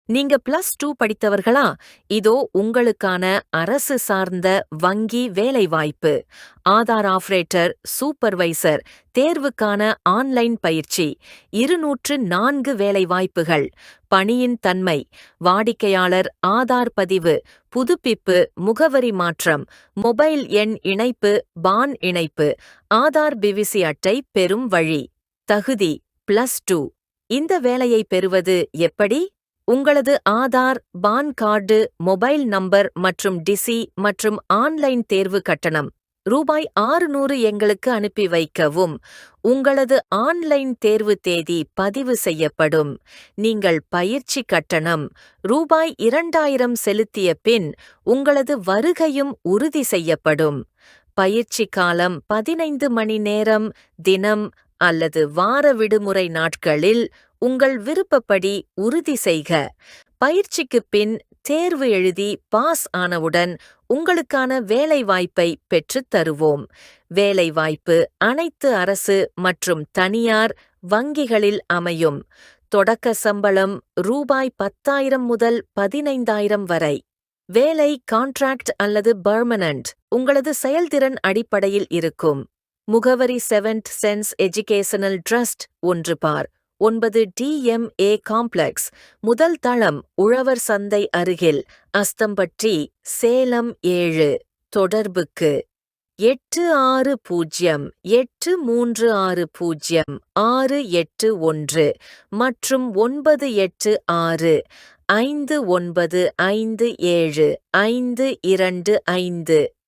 நீங்க +2 படித்தவர்களா? இதோ உங்களுக்கான அரசு சார்ந்த வங்கி வேலைவாய்ப்பு. ஆதார் ஆபரேட்டர், சூப்பர்வைசர் தேர்வுக்கான ஆன்லைன் பயிற்சி. 204 வேலைவாய்ப்புகள். பணியின் தன்மை: வாடிக்கையாளர் ஆதார் பதிவு, புதுப்பிப்பு, முகவரி மாற்றம், மொபைல் எண் இணைப்பு, பான் இணைப்பு, ஆதார் பிவிசி அட்டை பெறும் வழி. தகுதி: +2. இந்த வேலையை பெறுவது எப்படி? உங்களது Aadhaar, PAN card, mobile number மற்றும் டிசி மற்றும் ஆன்லைன் தேர்வு கட்டணம் ரூபாய் 600 எங்களுக்கு அனுப்பி வைக்கவும். உங்களது ஆன்லைன் தேர்வு தேதி பதிவு செய்யப்படும். நீங்கள் பயிற்சி கட்டணம் ரூபாய் 2000 செலுத்திய பின் உங்களது வருகையும் உறுதி செய்யப்படும். பயிற்சி காலம் 15 மணி நேரம் தினம் அல்லது வார விடுமுறை நாட்களில் உங்கள் விருப்பப்படி உறுதி செய்க. பயிற்சிக்குப் பின் தேர்வு எழுதி பாஸ் ஆனவுடன் உங்களுக்கான வேலைவாய்ப்பை பெற்றுத் தருவோம். வேலைவாய்ப்பு அனைத்து அரசு மற்றும் தனியார் வங்கிகளில் அமையும். தொடக்க சம்பளம் ரூபாய் 10,000 முதல் 15,000 வரை. வேலை கான்ட்ராக்ட் அல்லது பெர்மனன்ட் உங்களது செயல்திறன் அடிப்படையில் இருக்கும். முகவரி செவன்த் சென்ஸ் எஜுகேஷனல் ட்ரஸ்ட் 1 பார் 9 DMA காம்ப்ளெக்ஸ், முதல் தளம், உழவர் சந்தை அருகில், அஸ்தம்பட்டி, சேலம் 7. தொடர்புக்கு 8608360681 மற்றும் 986-5957-525.